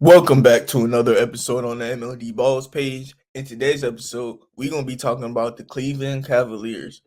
Welcome back to another episode on the MLD Balls page. In today's episode, we're going to be talking about the Cleveland Cavaliers.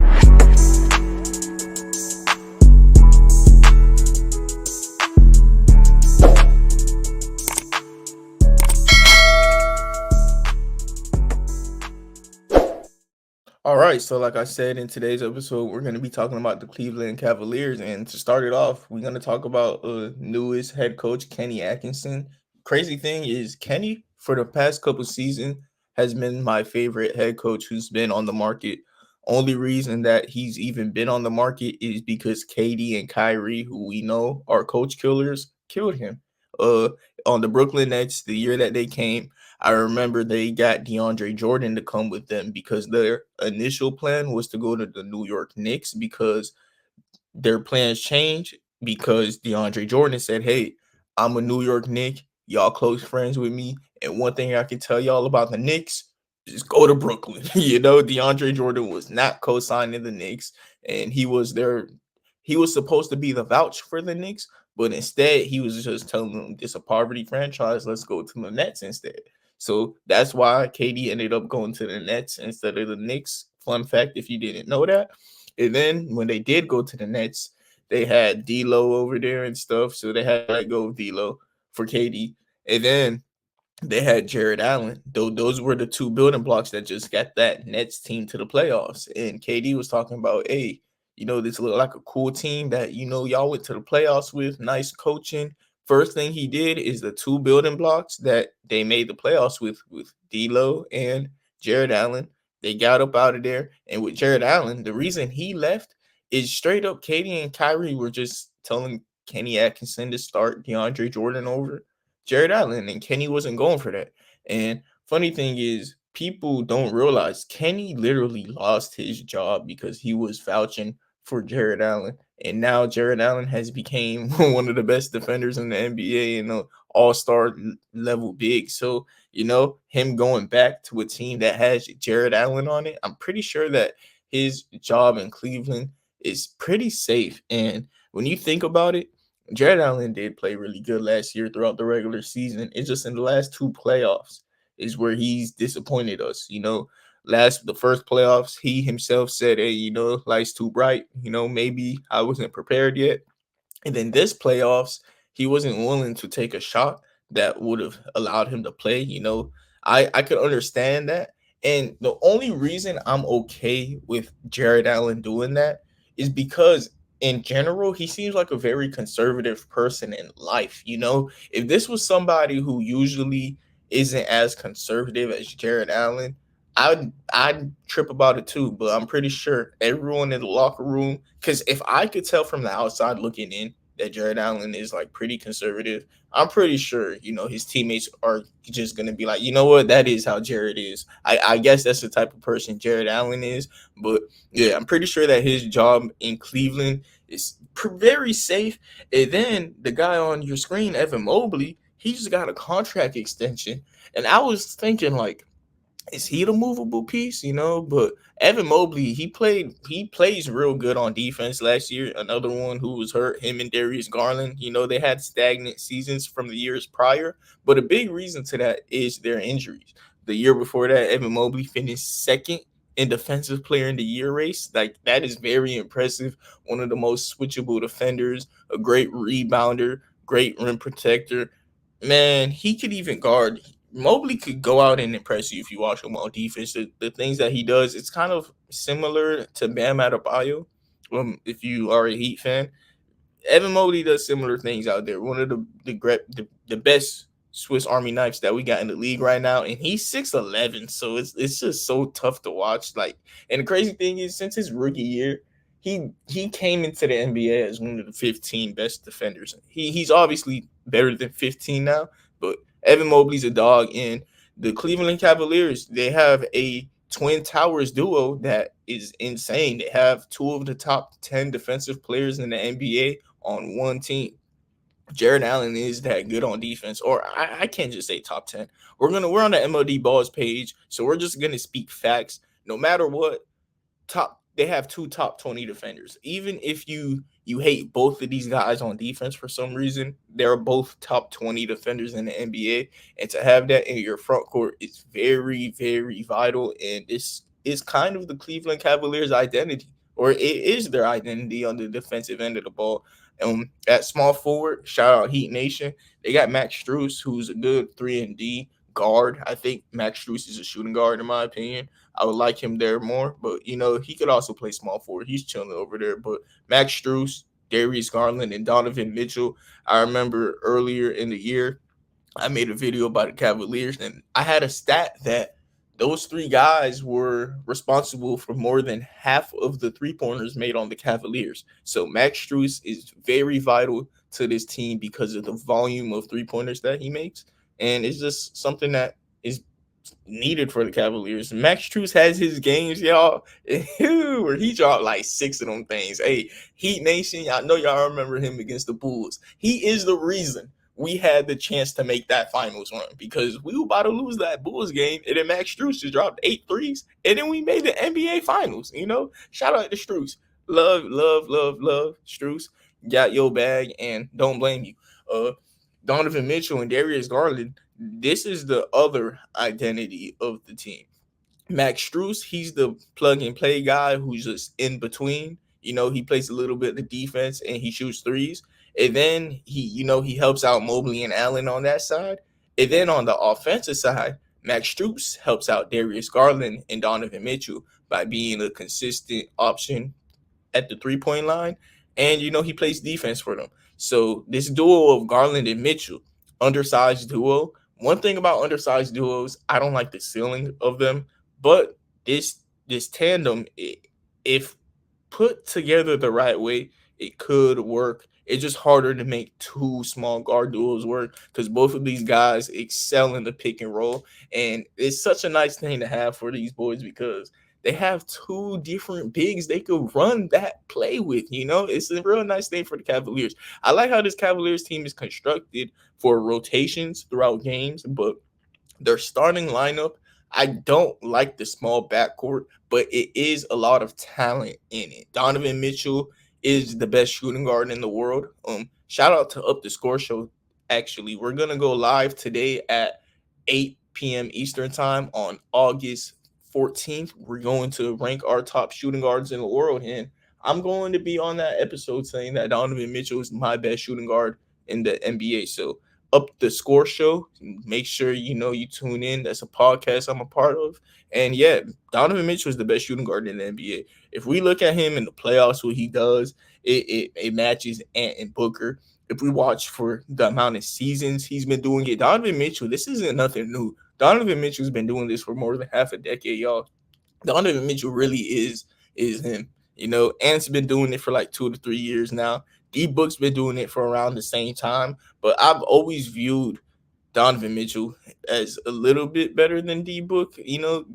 All right, so like I said in today's episode, we're going to be talking about the Cleveland Cavaliers. And to start it off, we're going to talk about newest head coach, Kenny Atkinson. Crazy thing is, Kenny, for the past couple seasons, has been my favorite head coach who's been on the market. Only reason that he's even been on the market is because KD and Kyrie, who we know are coach killers, killed him. Uh, on the Brooklyn Nets, the year that they came, I remember they got DeAndre Jordan to come with them because their initial plan was to go to the New York Knicks because their plans changed because DeAndre Jordan said, "Hey, I'm a New York Knick. Y'all close friends with me. And one thing I can tell y'all about the Knicks, just go to Brooklyn." DeAndre Jordan was not co-signing the Knicks, and he was supposed to be the vouch for the Knicks, but instead he was just telling them it's a poverty franchise. Let's go to the Nets instead. So that's why KD ended up going to the Nets instead of the Knicks. Fun fact, if you didn't know that. And then when they did go to the Nets, they had D'Lo over there and stuff, so they had to let go of D'Lo for KD. And then they had Jared Allen. Though those were the two building blocks that just got that Nets team to the playoffs. And KD was talking about, hey, this looked like a cool team that y'all went to the playoffs with. Nice coaching. First thing he did is the two building blocks that they made the playoffs with D'Lo and Jared Allen. They got up out of there, and with Jared Allen, the reason he left is straight up KD and Kyrie were just telling Kenny Atkinson to start DeAndre Jordan over Jared Allen, and Kenny wasn't going for that. And funny thing is, people don't realize Kenny literally lost his job because he was vouching for Jared Allen, and now Jared Allen has became one of the best defenders in the NBA and an all-star level big. So him going back to a team that has Jared Allen on it, I'm pretty sure that his job in Cleveland is pretty safe. And when you think about it, Jared Allen did play really good last year throughout the regular season. It's just in the last two playoffs is where he's disappointed us. The first playoffs, he himself said, "Hey, life's too bright. Maybe I wasn't prepared yet." And then this playoffs, he wasn't willing to take a shot that would have allowed him to play. I could understand that. And the only reason I'm okay with Jared Allen doing that is because in general, he seems like a very conservative person in life. If this was somebody who usually isn't as conservative as Jared Allen, I'd trip about it too, but I'm pretty sure everyone in the locker room, because if I could tell from the outside looking in that Jared Allen is like pretty conservative, I'm pretty sure, his teammates are just gonna be like, you know what, that is how Jared is. I guess that's the type of person Jared Allen is. But yeah, I'm pretty sure that his job in Cleveland is very safe. And then the guy on your screen, Evan Mobley, he just got a contract extension. And I was thinking like, is he the movable piece? But Evan Mobley, he plays real good on defense last year. Another one who was hurt, him and Darius Garland. They had stagnant seasons from the years prior, but a big reason to that is their injuries. The year before that, Evan Mobley finished second in defensive player in the year race. Like, that is very impressive. One of the most switchable defenders, a great rebounder, great rim protector. Man, he could even guard. Mobley could go out and impress you if you watch him on defense. The things that he does, it's kind of similar to Bam Adebayo. If you are a Heat fan, Evan Mobley does similar things out there. One of the best Swiss Army knives that we got in the league right now, and he's 6'11", so it's just so tough to watch. Like, and the crazy thing is, since his rookie year, he came into the NBA as one of the 15 best defenders. He's obviously better than 15 now, but Evan Mobley's a dog. And the Cleveland Cavaliers, they have a Twin Towers duo that is insane. They have two of the top 10 defensive players in the NBA on one team. Jared Allen is that good on defense, or I can't just say top 10. We're on the MLD Balls page, so we're just gonna speak facts. No matter what, top they have two top 20 defenders. Even if you hate both of these guys on defense for some reason, they're both top 20 defenders in the NBA. And to have that in your front court is very, very vital. And this is kind of the Cleveland Cavaliers' identity, or it is their identity on the defensive end of the ball. At small forward, shout out Heat Nation. They got Max Strus, who's a good 3-and-D guard. I think Max Strus is a shooting guard, in my opinion. I would like him there more, but he could also play small forward. He's chilling over there. But Max Strus, Darius Garland, and Donovan Mitchell. I remember earlier in the year, I made a video about the Cavaliers, and I had a stat that those three guys were responsible for more than half of the 3-pointers made on the Cavaliers. So Max Strus is very vital to this team because of the volume of 3-pointers that he makes, and it's just something that is needed for the Cavaliers. Max Strus has his games, y'all, where he dropped like 6 of them things. Hey, Heat Nation, y'all know y'all remember him against the Bulls. He is the reason we had the chance to make that finals run, because we were about to lose that Bulls game, and then Max Strus just dropped 8 threes, and then we made the NBA finals. Shout out to Strus. Love, love, love, love, Strus. Got your bag, and don't blame you. Donovan Mitchell and Darius Garland, this is the other identity of the team. Max Strus, he's the plug and play guy who's just in between. He plays a little bit of defense and he shoots threes. And then he helps out Mobley and Allen on that side. And then on the offensive side, Max Strus helps out Darius Garland and Donovan Mitchell by being a consistent option at the 3-point line, and he plays defense for them. So this duo of Garland and Mitchell, undersized duo. One thing about undersized duos, I don't like the ceiling of them, but this tandem, if put together the right way, it could work. It's just harder to make two small guard duos work because both of these guys excel in the pick and roll, and it's such a nice thing to have for these boys because they have two different bigs they could run that play with. It's a real nice thing for the Cavaliers. I like how this Cavaliers team is constructed for rotations throughout games, but their starting lineup, I don't like the small backcourt, but it is a lot of talent in it. Donovan Mitchell is the best shooting guard in the world. Shout out to Up the Score Show. Actually, we're gonna go live today at 8 p.m. Eastern time on August 14th. We're going to rank our top shooting guards in the world, and I'm going to be on that episode saying that Donovan Mitchell is my best shooting guard in the NBA. So Up the Score Show, make sure you tune in. That's a podcast I'm a part of. And yeah, Donovan Mitchell is the best shooting guard in the NBA. If we look at him in the playoffs, what he does, it matches Ant and Booker. If we watch for the amount of seasons he's been doing it, Donovan Mitchell, this isn't nothing new. Donovan Mitchell's been doing this for more than half a decade, y'all. Donovan Mitchell really is him. Ant's been doing it for like 2 to 3 years now. D Book's been doing it for around the same time. But I've always viewed Donovan Mitchell as a little bit better than D Book,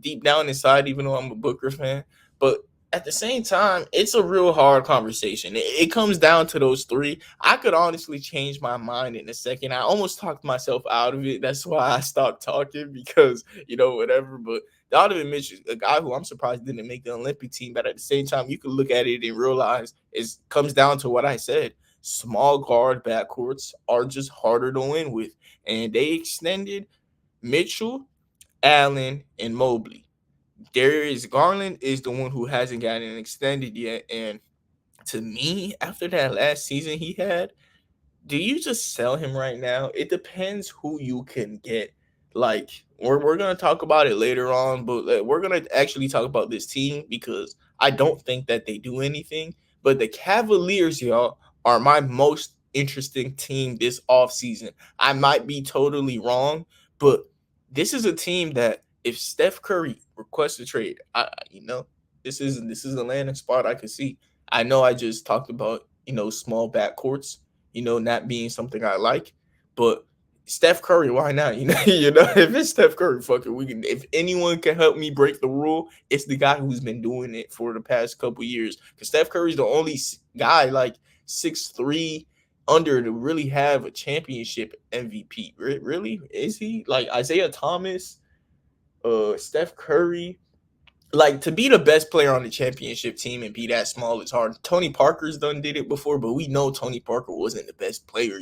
deep down inside, even though I'm a Booker fan. But at the same time, it's a real hard conversation. It comes down to those three. I could honestly change my mind in a second. I almost talked myself out of it. That's why I stopped talking because, whatever. But Donovan Mitchell, a guy who I'm surprised didn't make the Olympic team, but at the same time, you can look at it and realize it comes down to what I said. Small guard backcourts are just harder to win with. And they extended Mitchell, Allen, and Mobley. Darius Garland is the one who hasn't gotten extended yet. And to me, after that last season he had, do you just sell him right now? It depends who you can get. Like we're gonna talk about it later on, but we're gonna actually talk about this team because I don't think that they do anything. But the Cavaliers, y'all, are my most interesting team this offseason. I might be totally wrong, but this is a team that if Steph Curry requests a trade, this is a landing spot I could see. I know I just talked about small backcourts not being something I like. But Steph Curry, why not? If it's Steph Curry, fuck it. We can. If anyone can help me break the rule, it's the guy who's been doing it for the past couple years. Because Steph Curry's the only guy like 6'3" under to really have a championship MVP. Really, is he like Isaiah Thomas, Steph Curry? like to be the best player on the championship team and be that small is hard. Tony Parker's done did it before, but we know Tony Parker wasn't the best player.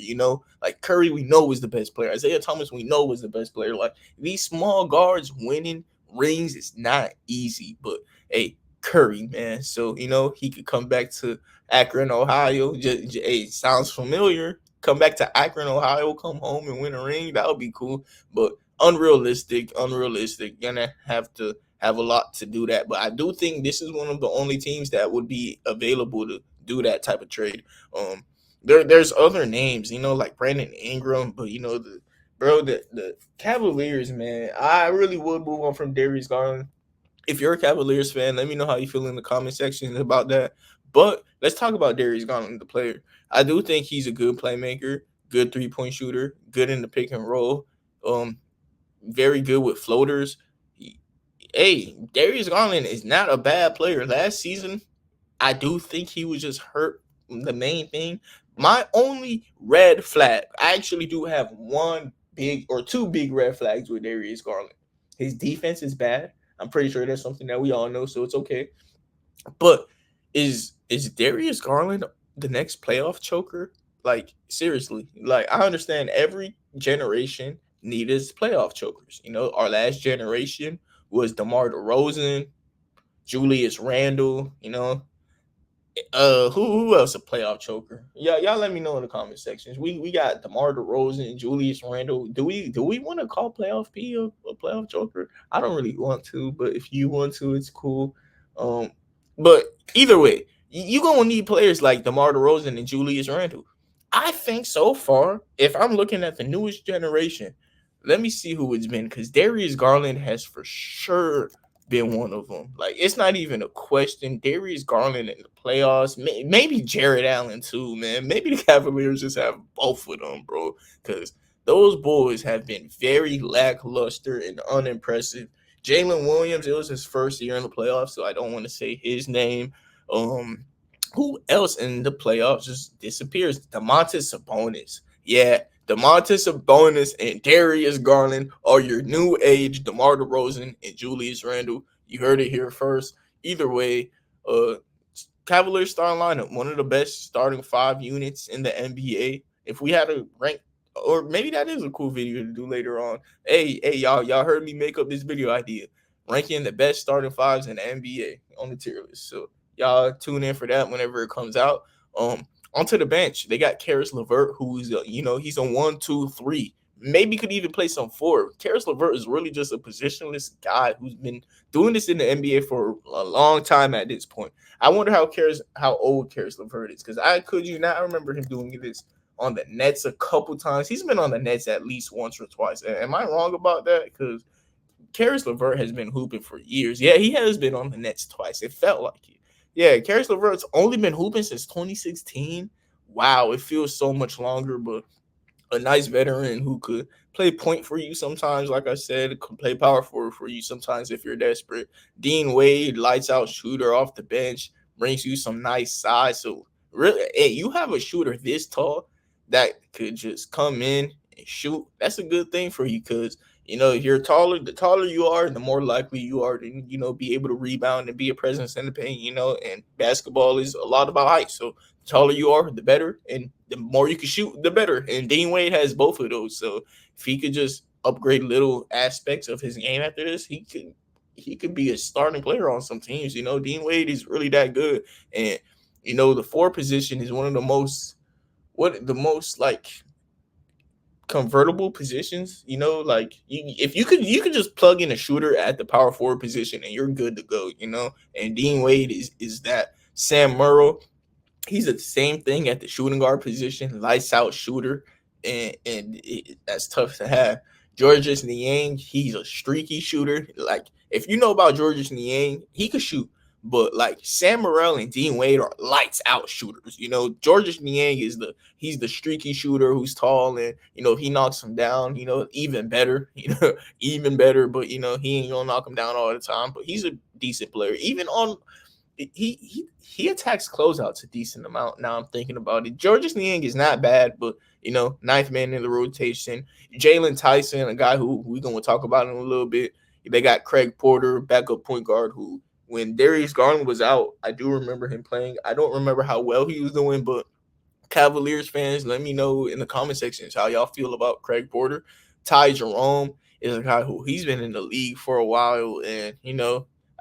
Like Curry, we know was the best player. Isaiah Thomas, we know was the best player. Like these small guards winning rings is not easy, but hey, Curry, man. So he could come back to Akron, Ohio. Hey, sounds familiar. Come back to Akron, Ohio. Come home and win a ring. That would be cool, but unrealistic. Gonna have to have a lot to do that. But I do think this is one of the only teams that would be available to do that type of trade. There's other names, like Brandon Ingram, but the Cavaliers, man, I really would move on from Darius Garland. If you're a Cavaliers fan, let me know how you feel in the comment section about that. But let's talk about Darius Garland, the player. I do think he's a good playmaker, good 3-point shooter, good in the pick and roll. Um, very good with floaters. Hey, Darius Garland is not a bad player. Last season, I do think he was just hurt. The main thing, my only red flag, I actually do have one big or two big red flags with Darius Garland. His defense is bad. I'm pretty sure that's something that we all know, so it's okay. But is Darius Garland the next playoff choker? Like seriously, like I understand every generation needed playoff chokers. Our last generation was DeMar DeRozan, Julius Randle. Who else a playoff choker? Yeah, y'all let me know in the comment sections. We got DeMar DeRozan, Julius Randle. Do we want to call playoff P a playoff choker? I don't really want to, but if you want to, it's cool. Um, but either way, you gonna need players like DeMar DeRozan and Julius Randle. I think so far, if I'm looking at the newest generation, let me see who it's been because Darius Garland has for sure been one of them. Like it's not even a question. Darius Garland in the playoffs, maybe Jared Allen too, man. Maybe the Cavaliers just have both of them, bro, because those boys have been very lackluster and unimpressive. Jalen Williams, it was his first year in the playoffs, so I don't want to say his name. Um, who else in the playoffs just disappears? Domantas Sabonis. Yeah, Domantas Sabonis and Darius Garland are your new age DeMar DeRozan and Julius Randle. You heard it here first. Either way, uh, Cavaliers starting lineup, one of the best starting 5 units in the NBA. If we had a rank, or maybe that is a cool video to do later on. Hey, y'all heard me make up this video idea, ranking the best starting fives in the NBA on the tier list. So y'all tune in for that whenever it comes out. Onto the bench, they got Karis LeVert, who's he's a 1, 2, 3. Maybe could even play some four. Karis LeVert is really just a positionless guy who's been doing this in the NBA for a long time at this point. I wonder how old Karis LeVert is, because I could you not I remember him doing this on the Nets a couple times. He's been on the Nets at least once or twice. Am I wrong about that? Because Karis LeVert has been hooping for years. Yeah, he has been on the Nets twice. It felt like it. Yeah, Karis LeVert's only been hooping since 2016. Wow, it feels so much longer, but a nice veteran who could play point for you sometimes. Like I said, could play power forward for you sometimes if you're desperate. Dean Wade, lights out shooter off the bench, brings you some nice size. So really, hey, you have a shooter this tall that could just come in and shoot. That's a good thing for you because if you're taller, the taller you are, the more likely you are to be able to rebound and be a presence in the paint. And basketball is a lot about height. So the taller you are, the better, and the more you can shoot, the better. And Dean Wade has both of those. So if he could just upgrade little aspects of his game after this, he could be a starting player on some teams. Dean Wade is really that good, and the four position is one of the most like convertible positions. Like if you could just plug in a shooter at the power forward position and you're good to go. And Dean Wade is that. Sam Merrill, he's the same thing at the shooting guard position, lights out shooter, and that's tough to have. Georges Niang, he's a streaky shooter. Like if you know about Georges Niang, he could shoot, but like Sam Morrell and Dean Wade are lights out shooters. Georges Niang he's the streaky shooter who's tall, and if he knocks him down, even better, even better. But he ain't gonna knock him down all the time. But he's a decent player, even on he attacks closeouts a decent amount. Now I'm thinking about it. Georges Niang is not bad, but ninth man in the rotation. Jalen Tyson, a guy who we're gonna talk about in a little bit. They got Craig Porter, backup point guard, who when Darius Garland was out, I do remember him playing. I don't remember how well he was doing, but Cavaliers fans, let me know in the comment sections how y'all feel about Craig Porter. Ty Jerome is a guy who he's been in the league for a while, and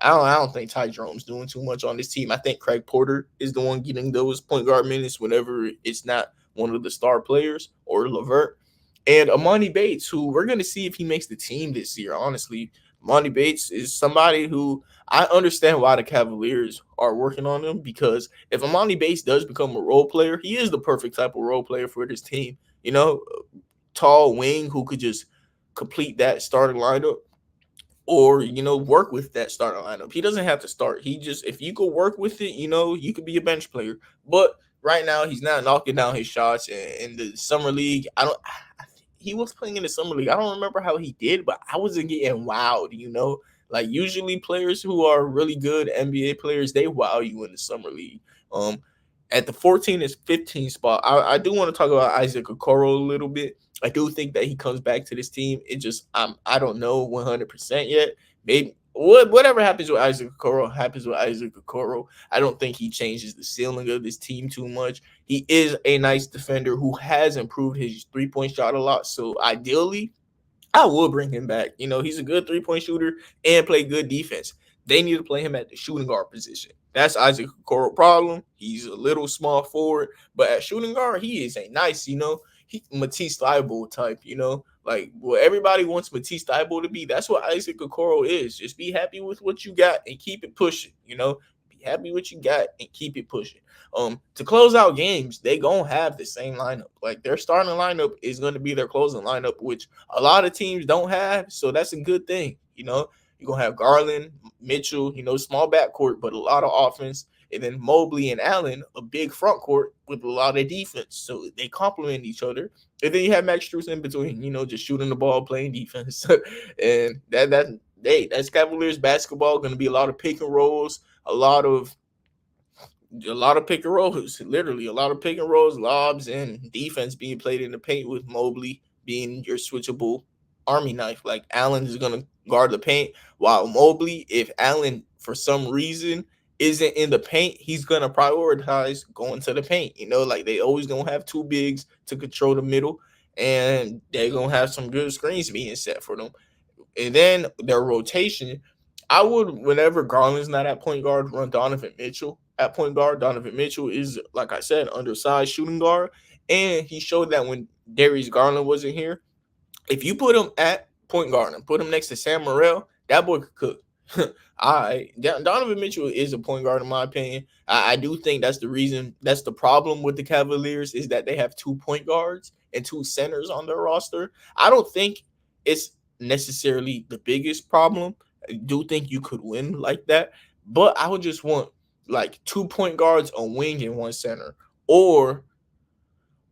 I don't think Ty Jerome's doing too much on this team. I think Craig Porter is the one getting those point guard minutes whenever it's not one of the star players or Levert. And Amani Bates, who we're gonna see if he makes the team this year. Honestly, Amani Bates is somebody who I understand why the Cavaliers are working on him, because if Amani Bates does become a role player, he is the perfect type of role player for this team. Tall wing who could just complete that starting lineup, or work with that starting lineup. He doesn't have to start. He just, if you could work with it, you could be a bench player. But right now he's not knocking down his shots in the summer league. He was playing in the summer league. I don't remember how he did, but I wasn't getting wowed. Like usually players who are really good NBA players, they wow you in the summer league. Um at the 14 and 15 spot, I do want to talk about Isaac Okoro a little bit. I do think that he comes back to this team. It just I don't know 100% yet. Maybe whatever happens with Isaac Okoro happens with Isaac Okoro. I don't think he changes the ceiling of this team too much. He is a nice defender who has improved his 3-point shot a lot. So ideally, I will bring him back. He's a good 3-point shooter and play good defense. They need to play him at the shooting guard position. That's Isaac Okoro problem. He's a little small forward, but at shooting guard, he is a nice, Matisse Thybulle type, like what everybody wants Matisse Thybulle to be. That's what Isaac Okoro is. Just be happy with what you got and keep it pushing. Be happy with what you got and keep it pushing. To close out games, they gonna have the same lineup. Like their starting lineup is gonna be their closing lineup, which a lot of teams don't have. So that's a good thing. You're gonna have Garland, Mitchell, small backcourt, but a lot of offense. And then Mobley and Allen, a big front court with a lot of defense. So they complement each other. And then you have Max Strus in between, just shooting the ball, playing defense. And that's Cavaliers basketball. Gonna be a lot of pick and rolls, a lot of pick and rolls, literally a lot of pick and rolls, lobs, and defense being played in the paint, with Mobley being your switchable army knife. Like Allen is gonna guard the paint, while Mobley, if Allen for some reason isn't in the paint, he's gonna prioritize going to the paint. Like they always gonna have two bigs to control the middle, and they're gonna have some good screens being set for them. And then their rotation, I would, whenever Garland's not at point guard, run Donovan Mitchell at point guard. Donovan Mitchell is, like I said, undersized shooting guard. And he showed that when Darius Garland wasn't here, if you put him at point guard and put him next to Sam Morril, that boy could cook. All right. Donovan Mitchell is a point guard in my opinion. I do think that's the reason. That's the problem with the Cavaliers, is that they have 2 point guards and 2 centers on their roster. I don't think it's necessarily the biggest problem. I do think you could win like that, but I would just want like 2 point guards, a wing, and 1 center, or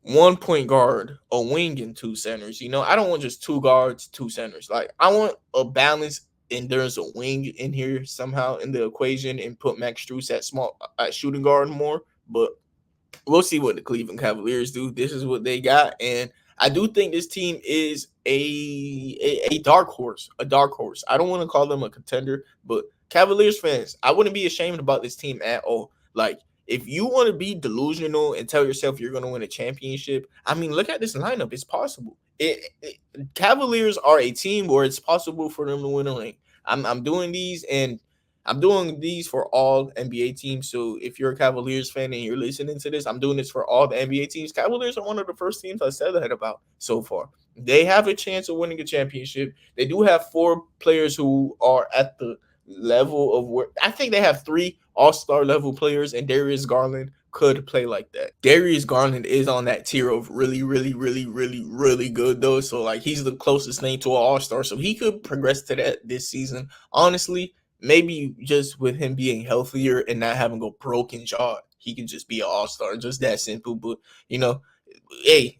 1 point guard, a wing, and 2 centers. I don't want just 2 guards, 2 centers. Like I want a balance, and there's a wing in here somehow in the equation, and put Max Strus at shooting guard more. But we'll see what the Cleveland Cavaliers do. This is what they got, and I do think this team is a dark horse. A dark horse. I don't want to call them a contender, but Cavaliers fans, I wouldn't be ashamed about this team at all. Like, if you want to be delusional and tell yourself you're going to win a championship, I mean, look at this lineup. It's possible. Cavaliers are a team where it's possible for them to win a ring. I'm doing these, and I'm doing these for all NBA teams. So if you're a Cavaliers fan and you're listening to this, I'm doing this for all the NBA teams. Cavaliers are one of the first teams I said that about so far. They have a chance of winning a championship. They do have 4 players who are at the level of where I think they have 3 all-star level players, and Darius Garland could play like that. Darius Garland is on that tier of really, really, really, really, really good though. So like he's the closest thing to an all-star. So he could progress to that this season. Honestly, maybe just with him being healthier and not having a broken jaw, he can just be an all-star. Just that simple. But hey,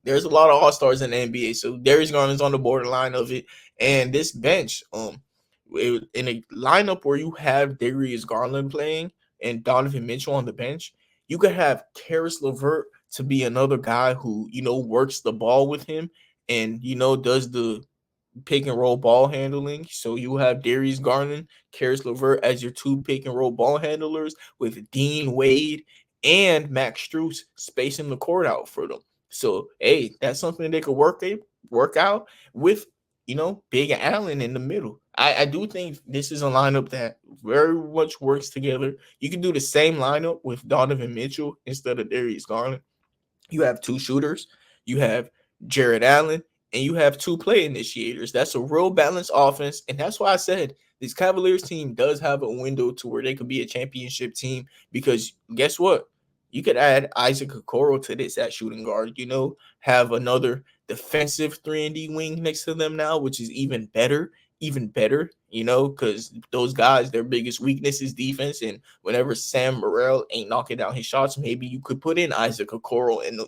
there's a lot of all-stars in the NBA. So Darius Garland's on the borderline of it. And this bench, in a lineup where you have Darius Garland playing and Donovan Mitchell on the bench, you could have Karis LeVert to be another guy who, works the ball with him and, does the pick and roll ball handling. So you have Darius Garland, Karis LeVert as your two pick and roll ball handlers with Dean Wade and Max Strus spacing the court out for them. So hey, that's something they could work out with, Big Allen in the middle. I do think this is a lineup that very much works together. You can do the same lineup with Donovan Mitchell instead of Darius Garland. You have two shooters, you have Jared Allen, and you have two play initiators. That's a real balanced offense. And that's why I said this Cavaliers team does have a window to where they could be a championship team because guess what? You could add Isaac Okoro to this at shooting guard, have another defensive 3-and-D wing next to them now, which is even better, because those guys, their biggest weakness is defense. And whenever Sam Morrell ain't knocking down his shots, maybe you could put in Isaac Okoro, and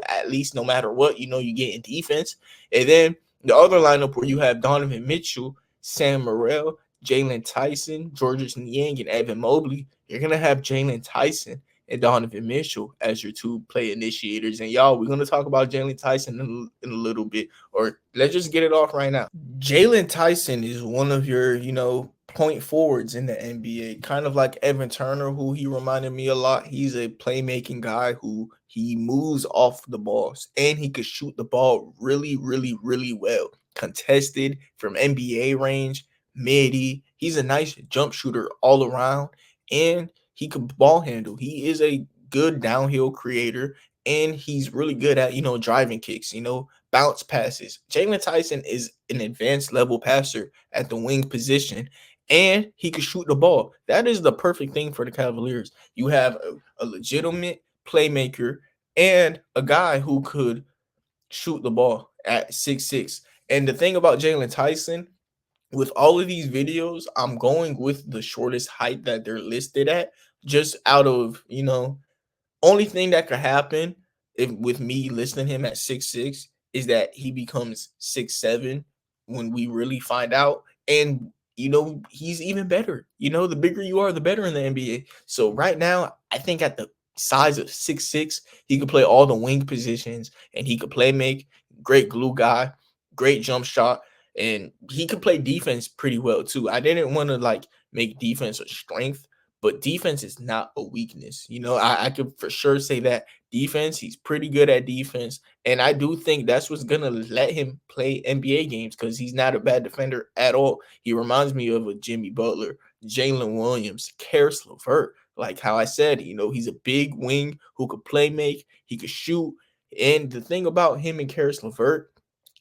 at least no matter what, you get in defense. And then the other lineup where you have Donovan Mitchell, Sam Morrell, Jalen Tyson, Georges Niang, and Evan Mobley, you're gonna have Jalen Tyson and Donovan Mitchell as your two play initiators. And y'all, we're gonna talk about Jalen Tyson in a little bit, or let's just get it off right now. Jalen Tyson is one of your, point forwards in the NBA, kind of like Evan Turner, who he reminded me a lot. He's a playmaking guy who he moves off the balls and he could shoot the ball really, really, really well. Contested from NBA range, midi. He's a nice jump shooter all around, and he could ball handle. He is a good downhill creator, and he's really good at, driving kicks, bounce passes. Jalen Tyson is an advanced level passer at the wing position, and he can shoot the ball. That is the perfect thing for the Cavaliers. You have a legitimate playmaker and a guy who could shoot the ball at 6'6". And the thing about Jalen Tyson, with all of these videos, I'm going with the shortest height that they're listed at, just out of, only thing that could happen if with me listing him at 6'6" is that he becomes 6'7" when we really find out. And he's even better. The bigger you are, the better in the NBA. So right now, I think at the size of 6'6", he could play all the wing positions and he could play make, great glue guy, great jump shot, and he could play defense pretty well too. I didn't want to make defense a strength, but defense is not a weakness. I could for sure say that defense, he's pretty good at defense. And I do think that's what's going to let him play NBA games because he's not a bad defender at all. He reminds me of a Jimmy Butler, Jalen Williams, Karis LeVert. Like how I said, he's a big wing who could play make, he could shoot. And the thing about him and Karis LeVert,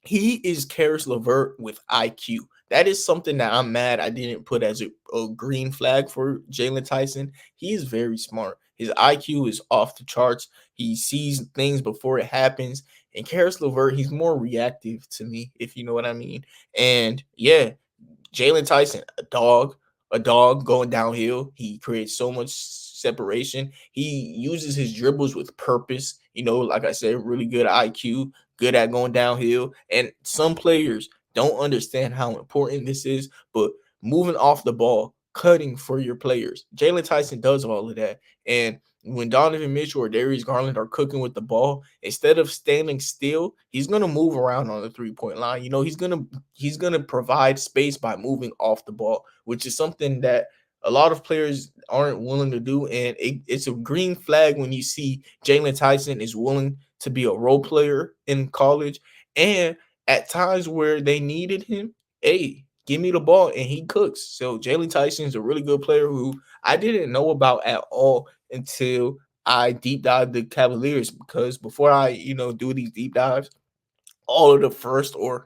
he is Karis LeVert with IQ. That is something that I'm mad I didn't put as a green flag for Jalen Tyson. He is very smart. His IQ is off the charts. He sees things before it happens. And Karis LeVert, he's more reactive to me, if you know what I mean. And yeah, Jalen Tyson, a dog going downhill. He creates so much separation. He uses his dribbles with purpose. Like I said, really good IQ, good at going downhill. And some players don't understand how important this is, but moving off the ball, cutting for your players. Jalen Tyson does all of that. And when Donovan Mitchell or Darius Garland are cooking with the ball, instead of standing still, he's gonna move around on the 3-point line. He's gonna provide space by moving off the ball, which is something that a lot of players aren't willing to do. And it's a green flag when you see Jalen Tyson is willing to be a role player in college, and at times where they needed him, hey, give me the ball and he cooks. So Jalen Tyson is a really good player who I didn't know about at all until I deep dive the Cavaliers, because before I, do these deep dives, all of the first or,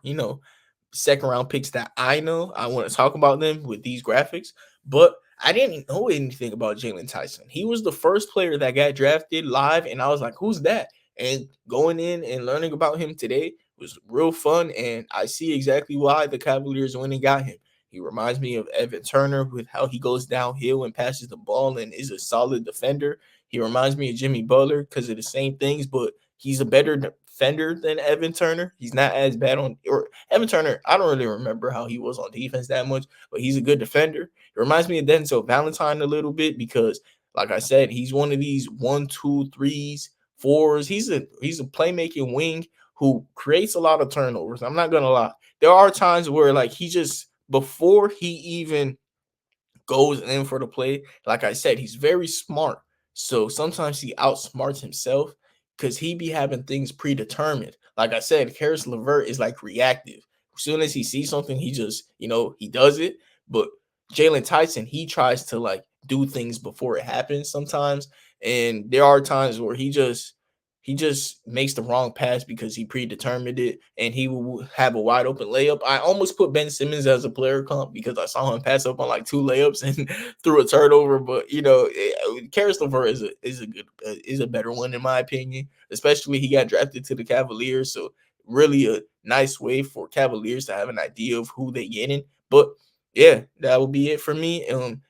second round picks that I know, I want to talk about them with these graphics. But I didn't know anything about Jalen Tyson. He was the first player that got drafted live, and I was like, who's that? And going in and learning about him today was real fun, and I see exactly why the Cavaliers went and got him. He reminds me of Evan Turner with how he goes downhill and passes the ball and is a solid defender. He reminds me of Jimmy Butler because of the same things, but he's a better defender than Evan Turner. He's not as bad on, or Evan Turner, I don't really remember how he was on defense that much, but he's a good defender. It reminds me of Denzel Valentine a little bit because, like I said, he's one of these 1, 2, 3s, 4s. He's a playmaking wing who creates a lot of turnovers. I'm not gonna lie. There are times where like he just before he even goes in for the play. Like I said, he's very smart. So sometimes he outsmarts himself because he be having things predetermined. Like I said, Karis LeVert is like reactive. As soon as he sees something, he just, he does it. But Jalen Tyson, he tries to like do things before it happens sometimes. And there are times where he just makes the wrong pass because he predetermined it and he will have a wide open layup. I almost put Ben Simmons as a player comp because I saw him pass up on like two layups and threw a turnover. But Karis LeVert is a better one in my opinion. Especially he got drafted to the Cavaliers, so really a nice way for Cavaliers to have an idea of who they getting. But yeah, that will be it for me.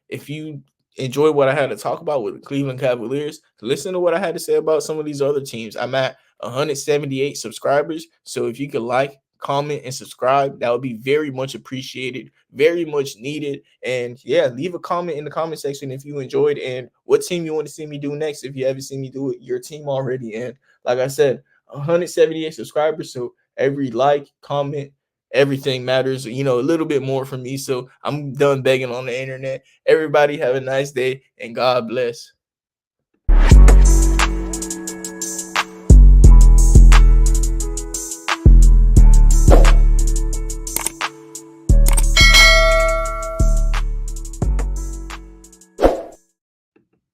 If you enjoy what I had to talk about with the Cleveland Cavaliers, listen to what I had to say about some of these other teams. I'm at 178 subscribers. So if you could like, comment, and subscribe, that would be very much appreciated, very much needed. And yeah, leave a comment in the comment section if you enjoyed and what team you want to see me do next if you haven't seen me do it, your team already. And like I said, 178 subscribers. So every like, comment, everything matters, a little bit more for me. So I'm done begging on the internet. Everybody have a nice day and God bless.